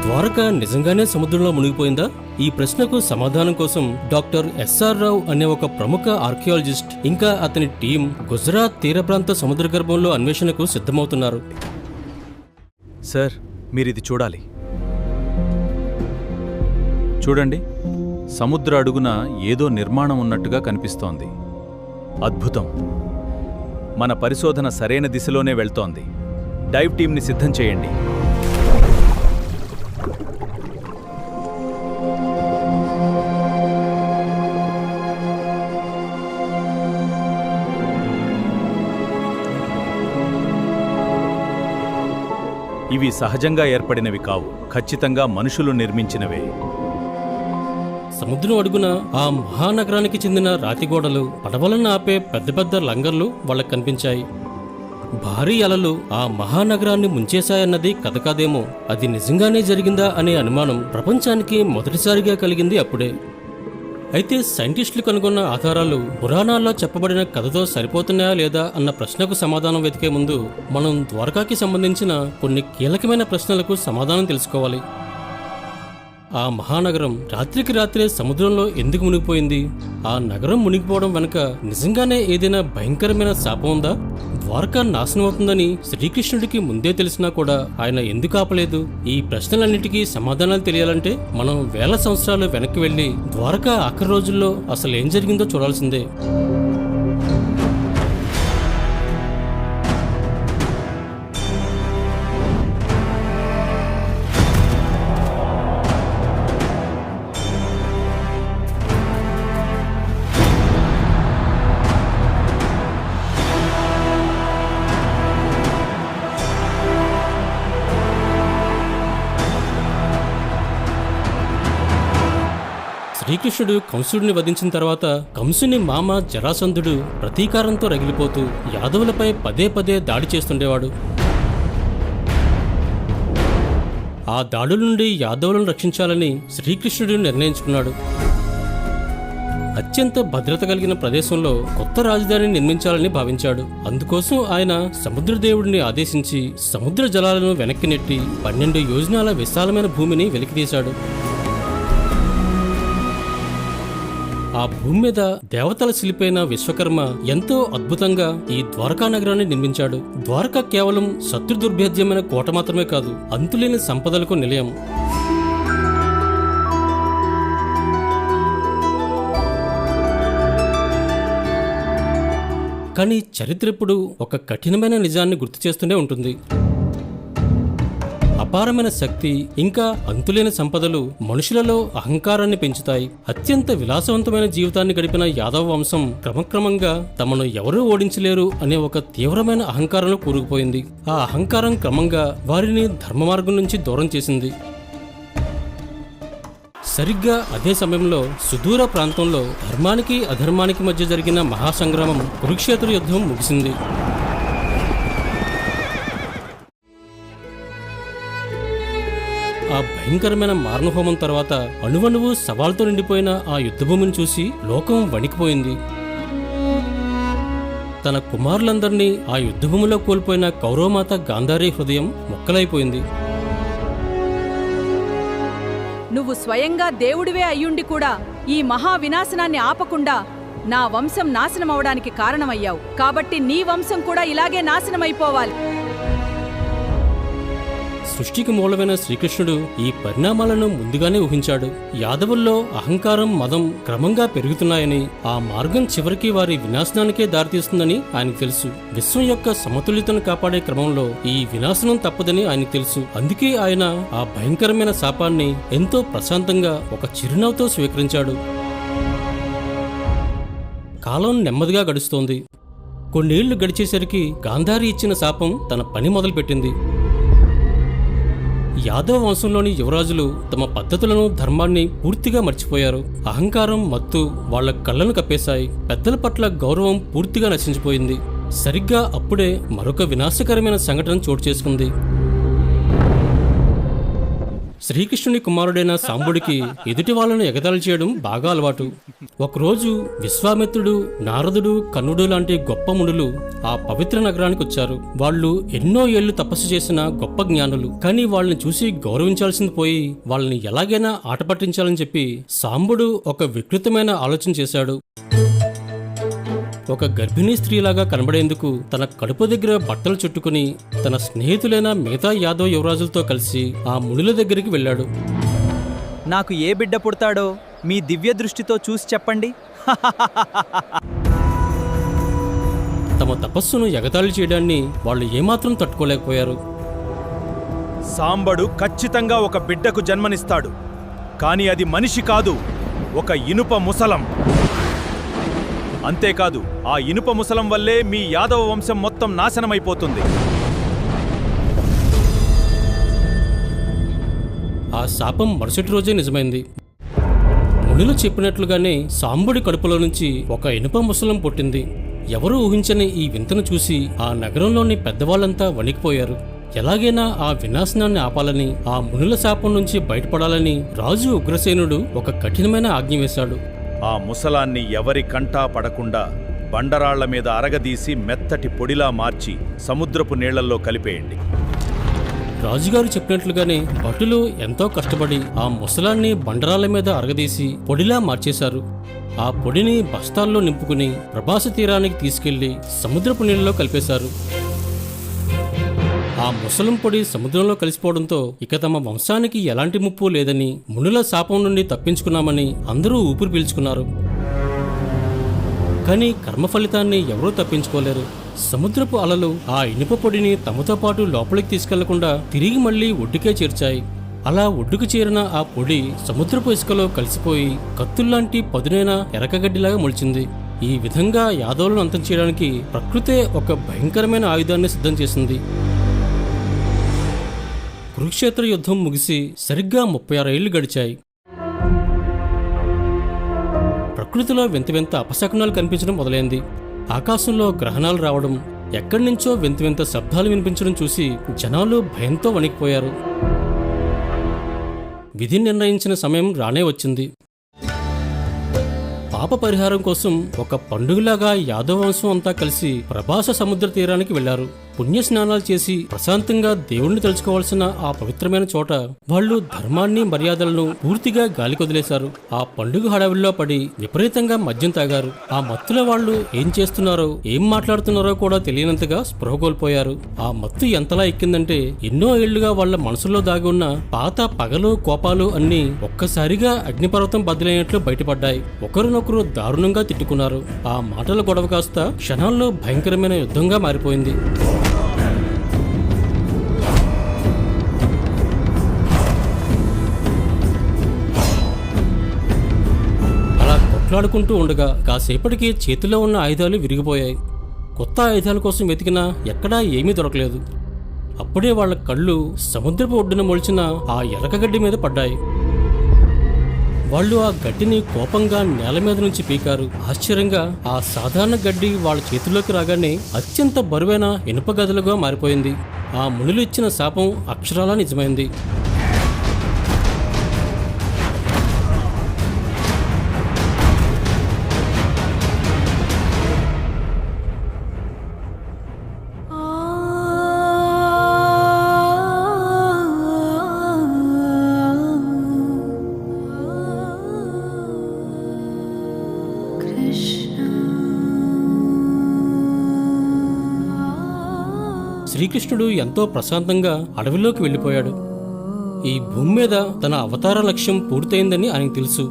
ద్వారక నిజంగానే సముద్రంలో మునిగిపోయిందా? ఈ ప్రశ్నకు సమాధానం కోసం డాక్టర్ ఎస్ఆర్ రావు అనే ఒక ప్రముఖ ఆర్కియాలజిస్ట్ ఇంకా అతని టీం గుజరాత్ తీర ప్రాంత సముద్ర గర్భంలో అన్వేషణకు సిద్ధమవుతున్నారు. సార్, మీరిది చూడాలి. చూడండి, సముద్ర అడుగున ఏదో నిర్మాణం ఉన్నట్టుగా కనిపిస్తోంది. అద్భుతం! మన పరిశోధన సరైన దిశలోనే వెళ్తోంది. డైవ్ టీంని సిద్ధం చేయండి. ఇవి సహజంగా ఏర్పడినవి కావు, ఖచ్చితంగా మనుషులు నిర్మించినవే. సముద్రం అడుగున ఆ మహానగరానికి చెందిన రాతిగోడలు, పడవలను ఆపే పెద్ద పెద్ద లంగర్లు వాళ్ళకు కనిపించాయి. భారీ అలలు ఆ మహానగరాన్ని ముంచేశాయన్నది కథ కాదేమో, అది నిజంగానే జరిగిందా అనే అనుమానం ప్రపంచానికి మొదటిసారిగా కలిగింది అప్పుడే. అయితే సైంటిస్టులు కనుగొన్న ఆధారాలు పురాణాల్లో చెప్పబడిన కథతో సరిపోతున్నాయా లేదా అన్న ప్రశ్నకు సమాధానం వెతికే ముందు మనం ద్వారకాకి సంబంధించిన కొన్ని కీలకమైన ప్రశ్నలకు సమాధానం తెలుసుకోవాలి. ఆ మహానగరం రాత్రికి రాత్రే సముద్రంలో ఎందుకు మునిగిపోయింది? ఆ నగరం మునిగిపోవడం వెనుక నిజంగానే ఏదైనా భయంకరమైన శాపం ఉందా? ద్వారక నాశనం అవుతుందని శ్రీకృష్ణుడికి ముందే తెలిసినా కూడా ఆయన ఎందుకు ఆపలేదు? ఈ ప్రశ్నలన్నిటికీ సమాధానాలు తెలియాలంటే మనం వేల సంవత్సరాలు వెనక్కి వెళ్లి ద్వారక ఆఖరి రోజుల్లో అసలు ఏం జరిగిందో చూడాల్సిందే. శ్రీకృష్ణుడు కంసుడిని వధించిన తర్వాత కంసుని మామ జరాసంధుడు ప్రతీకారంతో రగిలిపోతూ యాదవులపై పదే పదే దాడి చేస్తుండేవాడు. ఆ దాడుల నుండి యాదవులను రక్షించాలని శ్రీకృష్ణుడు నిర్ణయించుకున్నాడు. అత్యంత భద్రత కలిగిన ప్రదేశంలో కొత్త రాజధానిని నిర్మించాలని భావించాడు. అందుకోసం ఆయన సముద్రదేవుడిని ఆదేశించి సముద్ర జలాలను వెనక్కి నెట్టి 12 యోజనాల విశాలమైన భూమిని వెలికితీశాడు. ఆ భూమి మీద దేవతల శిల్పైన విశ్వకర్మ ఎంతో అద్భుతంగా ఈ ద్వారకా నగరాన్ని నిర్మించాడు. ద్వారక కేవలం శత్రు దుర్భేద్యమైన కోట మాత్రమే కాదు, అంతులేని సంపదలకు నిలయం. కానీ చరిత్ర ఎప్పుడు ఒక కఠినమైన నిజాన్ని గుర్తు చేస్తూనే ఉంటుంది. అపారమైన శక్తి ఇంకా అంతులేని సంపదలు మనుషులలో అహంకారాన్ని పెంచుతాయి. అత్యంత విలాసవంతమైన జీవితాన్ని గడిపిన యాదవ వంశం క్రమక్రమంగా తమను ఎవరూ ఓడించలేరు అనే ఒక తీవ్రమైన అహంకారంలో కూరుకుపోయింది. ఆ అహంకారం క్రమంగా వారిని ధర్మ మార్గం నుంచి దూరం చేసింది. సరిగ్గా అదే సమయంలో సుదూర ప్రాంతంలో ధర్మానికి అధర్మానికి మధ్య జరిగిన మహాసంగ్రామం కురుక్షేత్ర యుద్ధం ముగిసింది. ఆ భయంకరమైన మారణహోమం తర్వాత అణువణువు సవాల్తో నిండిపోయిన ఆ యుద్ధభూమిని చూసి లోకం వణికిపోయింది. తన కుమారులందరినీ ఆ యుద్ధభూమిలో కోల్పోయిన కౌరవమాత గాంధారి హృదయం మొక్కలైపోయింది. నువ్వు స్వయంగా దేవుడివే అయ్యుండి కూడా ఈ మహా వినాశనాన్ని ఆపకుండా నా వంశం నాశనమవడానికి కారణమయ్యావు. కాబట్టి నీ వంశం కూడా ఇలాగే నాశనమైపోవాలి. సృష్టికి మూలమైన శ్రీకృష్ణుడు ఈ పరిణామాలను ముందుగానే ఊహించాడు. యాదవుల్లో అహంకారం, మదం క్రమంగా పెరుగుతున్నాయని, ఆ మార్గం చివరికి వారి వినాశనానికే దారితీస్తుందని ఆయనకు తెలుసు. విశ్వం యొక్క సమతుల్యతను కాపాడే క్రమంలో ఈ వినాశనం తప్పదని ఆయనకు తెలుసు. అందుకే ఆయన ఆ భయంకరమైన శాపాన్ని ఎంతో ప్రశాంతంగా ఒక చిరునవ్వుతో స్వీకరించాడు. కాలం నెమ్మదిగా గడుస్తోంది. కొన్నేళ్లు గడిచేసరికి గాంధారి ఇచ్చిన శాపం తన పని మొదలుపెట్టింది. యాదవ వంశంలోని యువరాజులు తమ పద్ధతులను, ధర్మాన్ని పూర్తిగా మర్చిపోయారు. అహంకారం, మత్తు వాళ్ల కళ్లను కప్పేశాయి. పెద్దల పట్ల గౌరవం పూర్తిగా నశించిపోయింది. సరిగ్గా అప్పుడే మరొక వినాశకరమైన సంఘటన చోటు చేసుకుంది. శ్రీకృష్ణుని కుమారుడైన సాంబుడికి ఎదుటి వాళ్ళను ఎగతాళి చేయడం బాగా అలవాటు. ఒకరోజు విశ్వామిత్రుడు, నారదుడు, కన్నుడు లాంటి గొప్ప మునులు ఆ పవిత్ర నగరానికి వచ్చారు. వాళ్ళు ఎన్నో ఏళ్లు తపస్సు చేసిన గొప్ప జ్ఞానులు. కానీ వాళ్ళని చూసి గౌరవించాల్సింది పోయి వాళ్ళని ఎలాగైనా ఆట పట్టించాలని చెప్పి సాంబుడు ఒక వికృతమైన ఆలోచన చేశాడు. ఒక గర్భిణీ స్త్రీలాగా కనబడేందుకు తన కడుపు దగ్గర బట్టలు చుట్టుకుని తన స్నేహితులైన మిగతా యాదవ్ యువరాజులతో కలిసి ఆ మునుల దగ్గరికి వెళ్ళాడు. నాకు ఏ బిడ్డ పుడతాడో మీ దివ్య దృష్టితో చూసి చెప్పండి. తమ తపస్సును ఎగతాళి చేయడాన్ని వాళ్ళు ఏమాత్రం తట్టుకోలేకపోయారు. సాంబడు ఖచ్చితంగా ఒక బిడ్డకు జన్మనిస్తాడు. కాని అది మనిషి కాదు, ఒక ఇనుప ముసలం. అంతేకాదు, ఆ ఇనుప ముసలం వల్లే మీ యాదవ వంశం మొత్తం నాశనమైపోతుంది. ఆ శాపం మరుసటి రోజే నిజమైంది. మునులు చెప్పినట్లుగానే సాంబుడి కడుపులో నుంచి ఒక ఇనుప ముసలం పుట్టింది. ఎవరూ ఊహించని ఈ వింతను చూసి ఆ నగరంలోని పెద్దవాళ్ళంతా వణికిపోయారు. ఎలాగైనా ఆ వినాశనాన్ని ఆపాలని, ఆ మునుల శాపం నుంచి బయటపడాలని రాజు ఉగ్రసేనుడు ఒక కఠినమైన ఆజ్ఞ వేశాడు. ఆ ముసలాన్ని ఎవరి కంటా పడకుండా బండరాళ్ల మీద అరగదీసి మెత్తటి పొడిలా మార్చి సముద్రపు నీళ్లల్లో కలిపేయండి. రాజుగారు చెప్పినట్లుగానే భటులు ఎంతో కష్టపడి ఆ ముసలాన్ని బండరాళ్ల మీద అరగదీసి పొడిలా మార్చేశారు. ఆ పొడిని బస్తాల్లో నింపుకుని ప్రభాస తీరానికి తీసుకెళ్లి సముద్రపు నీళ్ళలో కలిపేశారు. ఆ ముసలం పొడి సముద్రంలో కలిసిపోవడంతో ఇక తమ వంశానికి ఎలాంటి ముప్పు లేదని, మునుల శాపం నుండి తప్పించుకున్నామని అందరూ ఊపిరి పీల్చుకున్నారు. కానీ కర్మ ఫలితాన్ని ఎవరూ తప్పించుకోలేరు. సముద్రపు అలలు ఆ ఇనుప పొడిని తమతో పాటు లోపలికి తీసుకెళ్లకుండా తిరిగి మళ్లీ ఒడ్డుకే చేర్చాయి. అలా ఒడ్డుకు చేరిన ఆ పొడి సముద్రపు ఇసుకలో కలిసిపోయి కత్తుల్లాంటి పదునైన ఎరకగడ్డిలాగా మొలిచింది. ఈ విధంగా యాదవులను అంతం చేయడానికి ప్రకృతే ఒక భయంకరమైన ఆయుధాన్ని సిద్ధం చేసింది. కురుక్షేత్ర యుద్ధం ముగిసి సరిగ్గా 36 ఏళ్లు గడిచాయి. ప్రకృతిలో వింత వింత అపశకునాలు కనిపించడం మొదలైంది. ఆకాశంలో గ్రహణాలు రావడం, ఎక్కడి నుంచో వింత వింత శబ్దాలు వినిపించడం చూసి జనాలు భయంతో వణికిపోయారు. విధి నిర్ణయించిన సమయం రానే వచ్చింది. పాప పరిహారం కోసం ఒక పండుగలాగా యాదవ వంశం అంతా కలిసి ప్రభాస సముద్ర తీరానికి వెళ్లారు. పుణ్య స్నానాలు చేసి ప్రశాంతంగా దేవుణ్ణి తలుచుకోవాల్సిన ఆ పవిత్రమైన చోట వాళ్ళు ధర్మాన్ని, మర్యాదలను పూర్తిగా గాలికొదిలేశారు. ఆ పండుగ హడావిల్లో పడి విపరీతంగా మద్యం తాగారు. ఆ మత్తులో వాళ్ళు ఏం చేస్తున్నారో, ఏం మాట్లాడుతున్నారో కూడా తెలియనంతగా స్పృహ కోల్పోయారు. ఆ మత్తు ఎంతలా ఎక్కిందంటే ఎన్నో ఏళ్లుగా వాళ్ల మనసులో దాగి ఉన్న పాత పగలు, కోపాలు అన్నీ ఒక్కసారిగా అగ్నిపర్వతం బద్దలైనట్లు బయటపడ్డాయి. ఒకరినొకరు దారుణంగా తిట్టుకున్నారు. ఆ మాటల గొడవ కాస్త క్షణాల్లో భయంకరమైన యుద్ధంగా మారిపోయింది. కొట్లాడుకుంటూ ఉండగా కాసేపటికి చేతిలో ఉన్న ఆయుధాలు విరిగిపోయాయి. కొత్త ఆయుధాల కోసం వెతికినా ఎక్కడా ఏమీ దొరకలేదు. అప్పుడే వాళ్ల కళ్ళు సముద్రపు ఒడ్డున మొలిచిన ఆ ఎరకగడ్డి మీద పడ్డాయి. వాళ్ళు ఆ గడ్డిని కోపంగా నేల మీద నుంచి పీకారు. ఆశ్చర్యంగా ఆ సాధారణ గడ్డి వాళ్ళ చేతిలోకి రాగానే అత్యంత బరువైన ఇనుప గదలుగా మారిపోయింది. ఆ మునులు ఇచ్చిన శాపం అక్షరాలా నిజమైంది. శ్రీకృష్ణుడు ఎంతో ప్రశాంతంగా అడవిలోకి వెళ్ళిపోయాడు. ఈ భూమి మీద తన అవతార లక్ష్యం పూర్తయిందని ఆయనకు తెలుసు.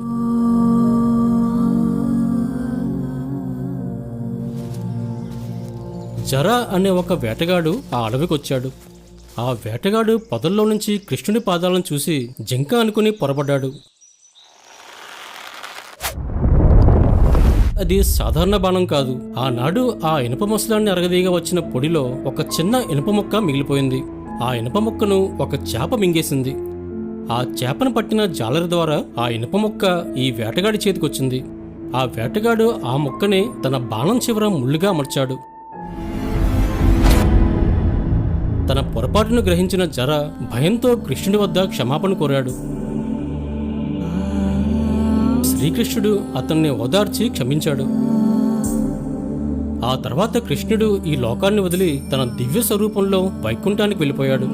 జర అనే ఒక వేటగాడు ఆ అడవికొచ్చాడు. ఆ వేటగాడు పొదల్లో నుంచి కృష్ణుడి పాదాలను చూసి జింక అనుకుని పొరబడ్డాడు. అది సాధారణ బాణం కాదు. ఆనాడు ఆ ఇనుప ముసలాన్ని అరగదీగా వచ్చిన పొడిలో ఒక చిన్న ఇనుప ముక్క మిగిలిపోయింది. ఆ ఇనుప ముక్కను ఒక చేప మింగేసింది. ఆ చేపను పట్టిన జాలరి ద్వారా ఆ ఇనుప ముక్క ఈ వేటగాడి చేతికొచ్చింది. ఆ వేటగాడు ఆ ముక్కనే తన బాణం చివర ముళ్ళుగా అమర్చాడు. తన పొరపాటును గ్రహించిన జర భయంతో కృష్ణుడి వద్ద క్షమాపణ కోరాడు. శ్రీకృష్ణుడు అతన్ని ఓదార్చి క్షమించాడు. ఆ తర్వాత కృష్ణుడు ఈ లోకాన్ని వదిలి తన దివ్య స్వరూపంలో వైకుంఠానికి వెళ్ళిపోయాడు.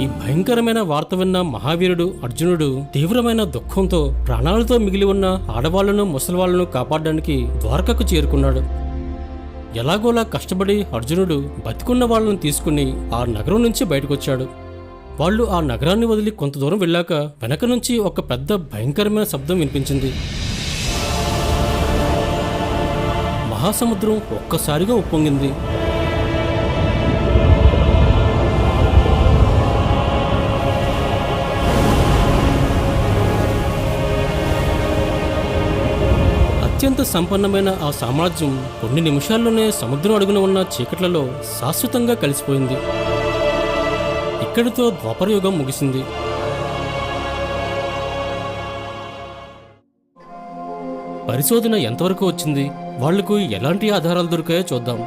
ఈ భయంకరమైన వార్త విన్న మహావీరుడు అర్జునుడు తీవ్రమైన దుఃఖంతో ప్రాణాలతో మిగిలి ఉన్న ఆడవాళ్లను ముసలివాళ్లను కాపాడడానికి ద్వారకకు చేరుకున్నాడు. ఎలాగోలా కష్టపడి అర్జునుడు బతికున్న వాళ్ళను తీసుకుని ఆ నగరం నుంచి బయటకొచ్చాడు. వాళ్ళు ఆ నగరాన్ని వదిలి కొంత దూరం వెళ్ళాక వెనక నుంచి ఒక పెద్ద భయంకరమైన శబ్దం వినిపించింది. మహాసముద్రం ఒక్కసారిగా ఉప్పొంగింది. అత్యంత సంపన్నమైన ఆ సామ్రాజ్యం కొన్ని నిమిషాల్లోనే సముద్రం అడుగున ఉన్న చీకట్లలో శాశ్వతంగా కలిసిపోయింది. ఇక్కడితో ద్వాపరయుగం ముగిసింది. పరిశోధన ఎంతవరకు వచ్చింది, వాళ్లకు ఎలాంటి ఆధారాలు దొరికాయో చూద్దాం.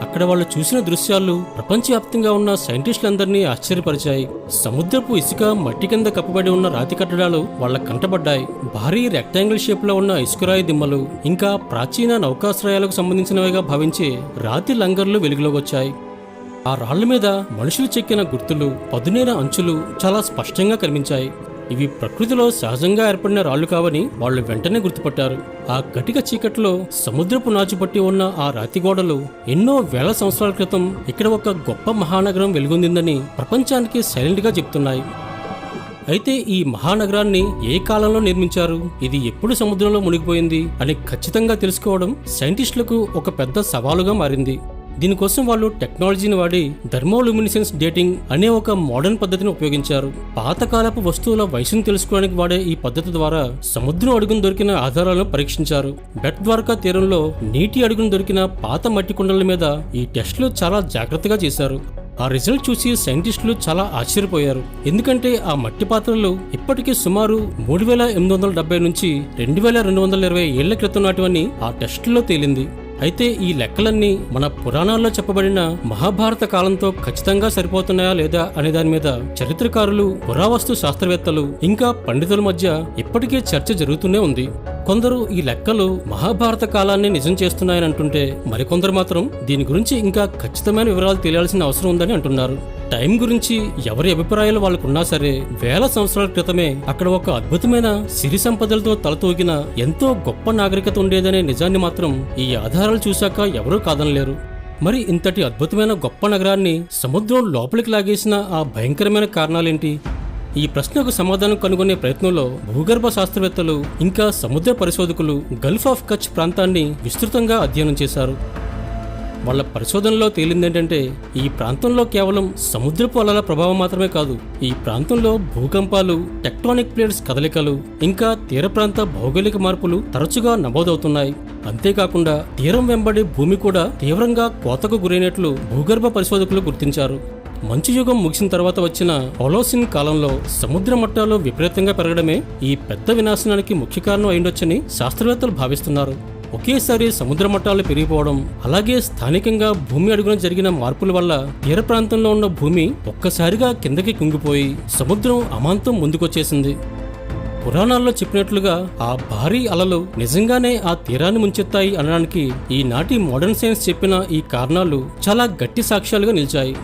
అక్కడ వాళ్ళు చూసిన దృశ్యాలు ప్రపంచవ్యాప్తంగా ఉన్న సైంటిస్టులందరినీ ఆశ్చర్యపరిచాయి. సముద్రపు ఇసుక మట్టి కింద కప్పబడి ఉన్న రాతి కట్టడాలు వాళ్ళ కంటపడ్డాయి. భారీ రెక్టాంగిల్ షేప్ లో ఉన్న ఇసుకరాయి దిమ్మలు, ఇంకా ప్రాచీన నౌకాశ్రయాలకు సంబంధించినవిగా భావించే రాతి లంగర్లు వెలుగులోకి వచ్చాయి. ఆ రాళ్ల మీద మనుషులు చెక్కిన గుర్తులు, పదునైన అంచులు చాలా స్పష్టంగా కనిపించాయి. ఇవి ప్రకృతిలో సహజంగా ఏర్పడిన రాళ్లు కావని వాళ్ళు వెంటనే గుర్తుపట్టారు. ఆ కటిక చీకట్లో సముద్రపు నాచుపట్టి ఉన్న ఆ రాతి గోడలు ఎన్నో వేల సంవత్సరాల క్రితం ఇక్కడ ఒక గొప్ప మహానగరం వెలుగొందిందని ప్రపంచానికి సైలెంట్గా చెప్తున్నాయి. అయితే ఈ మహానగరాన్ని ఏ కాలంలో నిర్మించారు, ఇది ఎప్పుడు సముద్రంలో మునిగిపోయింది అని ఖచ్చితంగా తెలుసుకోవడం సైంటిస్టులకు ఒక పెద్ద సవాలుగా మారింది. దీనికోసం వాళ్ళు టెక్నాలజీని వాడి థర్మోల్యూమినిసెన్స్ డేటింగ్ అనే ఒక మోడర్న్ పద్ధతిని ఉపయోగించారు. పాతకాలపు వస్తువుల వయసును తెలుసుకోవడానికి వాడే ఈ పద్ధతి ద్వారా సముద్రం అడుగును దొరికిన ఆధారాలను పరీక్షించారు. బెట్ ద్వారకా తీరంలో నీటి అడుగును దొరికిన పాత మట్టి కుండల మీద ఈ టెస్టులు చాలా జాగ్రత్తగా చేశారు. ఆ రిజల్ట్ చూసి సైంటిస్టులు చాలా ఆశ్చర్యపోయారు. ఎందుకంటే ఆ మట్టి పాత్రలు ఇప్పటికీ సుమారు 3870 నుంచి 2220 ఏళ్ల క్రితం నాటివని ఆ టెస్టుల్లో తేలింది. అయితే ఈ లెక్కలన్నీ మన పురాణాల్లో చెప్పబడిన మహాభారత కాలంతో ఖచ్చితంగా సరిపోతున్నాయా లేదా అనే దాని మీద చరిత్రకారులు, పురావస్తు శాస్త్రవేత్తలు ఇంకా పండితుల మధ్య ఇప్పటికే చర్చ జరుగుతూనే ఉంది. కొందరు ఈ లెక్కలు మహాభారత కాలాన్ని నిజం చేస్తున్నాయని అంటుంటే, మరికొందరు మాత్రం దీని గురించి ఇంకా ఖచ్చితమైన వివరాలు తెలియాల్సిన అవసరం ఉందని అంటున్నారు. టైం గురించి ఎవరి అభిప్రాయాలు వాళ్ళకున్నా సరే, వేల సంవత్సరాల క్రితమే అక్కడ ఒక అద్భుతమైన సిరి సంపదలతో తలతూగిన ఎంతో గొప్ప నాగరికత ఉండేదనే నిజాన్ని మాత్రం ఈ ఆధారాలు చూశాక ఎవరూ కాదనలేరు. మరి ఇంతటి అద్భుతమైన గొప్ప నగరాన్ని సముద్రం లోపలికి లాగేసిన ఆ భయంకరమైన కారణాలేంటి? ఈ ప్రశ్నకు సమాధానం కనుగొనే ప్రయత్నంలో భూగర్భ శాస్త్రవేత్తలు ఇంకా సముద్ర పరిశోధకులు గల్ఫ్ ఆఫ్ కచ్ ప్రాంతాన్ని విస్తృతంగా అధ్యయనం చేశారు. వాళ్ళ పరిశోధనలో తేలిందేంటంటే, ఈ ప్రాంతంలో కేవలం సముద్రపు అలల ప్రభావం మాత్రమే కాదు, ఈ ప్రాంతంలో భూకంపాలు, టెక్టానిక్ ప్లేట్స్ కదలికలు, ఇంకా తీర ప్రాంత భౌగోళిక మార్పులు తరచుగా నమోదవుతున్నాయి. అంతేకాకుండా తీరం వెంబడి భూమి కూడా తీవ్రంగా కోతకు గురైనట్లు భూగర్భ పరిశోధకులు గుర్తించారు. మంచు యుగం ముగిసిన తర్వాత వచ్చిన హోలోసిన్ కాలంలో సముద్ర మట్టాలు విపరీతంగా పెరగడమే ఈ పెద్ద వినాశనానికి ముఖ్య కారణం అయిండొచ్చని శాస్త్రవేత్తలు భావిస్తున్నారు. ఒకేసారి సముద్ర మట్టాలు పెరిగిపోవడం, అలాగే స్థానికంగా భూమి అడుగున జరిగిన మార్పుల వల్ల తీర ప్రాంతంలో ఉన్న భూమి ఒక్కసారిగా కిందకి కుంగిపోయి సముద్రం అమాంతం ముందుకొచ్చేసింది. పురాణాల్లో చెప్పినట్లుగా ఆ భారీ అలలు నిజంగానే ఆ తీరాన్ని ముంచెత్తాయి అనడానికి ఈనాటి మోడర్న్ సైన్స్ చెప్పిన ఈ కారణాలు చాలా గట్టి సాక్ష్యాలుగా నిలిచాయి.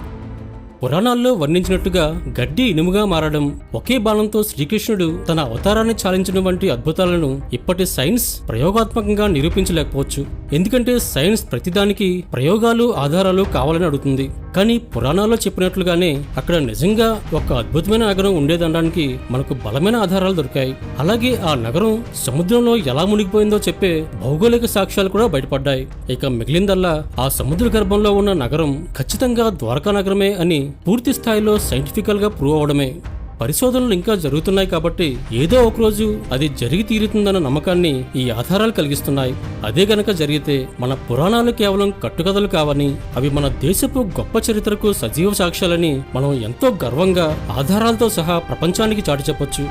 పురాణాల్లో వర్ణించినట్టుగా గడ్డి ఇనుముగా మారడం, ఒకే బాణంతో శ్రీకృష్ణుడు తన అవతారాన్ని చాలించడం వంటి అద్భుతాలను ఇప్పటి సైన్స్ ప్రయోగాత్మకంగా నిరూపించలేకపోవచ్చు. ఎందుకంటే సైన్స్ ప్రతిదానికి ప్రయోగాలు, ఆధారాలు కావాలని అడుగుతుంది. కానీ పురాణాల్లో చెప్పినట్లుగానే అక్కడ నిజంగా ఒక అద్భుతమైన నగరం ఉండేదనడానికి మనకు బలమైన ఆధారాలు దొరికాయి. అలాగే ఆ నగరం సముద్రంలో ఎలా మునిగిపోయిందో చెప్పే భౌగోళిక సాక్ష్యాలు కూడా బయటపడ్డాయి. ఇక మిగిలిందల్లా ఆ సముద్ర గర్భంలో ఉన్న నగరం ఖచ్చితంగా ద్వారకా నగరమే అని పూర్తి స్థాయిలో సైంటిఫికల్ గా ప్రూవ్ అవడమే. పరిశోధనలు ఇంకా జరుగుతున్నాయి కాబట్టి ఏదో ఒకరోజు అది జరిగి తీరుతుందన్న నమ్మకాన్ని ఈ ఆధారాలు కలిగిస్తున్నాయి. అదే గనక జరిగితే మన పురాణాలు కేవలం కట్టుకథలు కావని, అవి మన దేశపు గొప్ప చరిత్రకు సజీవ సాక్ష్యాలని మనం ఎంతో గర్వంగా ఆధారాలతో సహా ప్రపంచానికి చాటి చెప్పొచ్చు.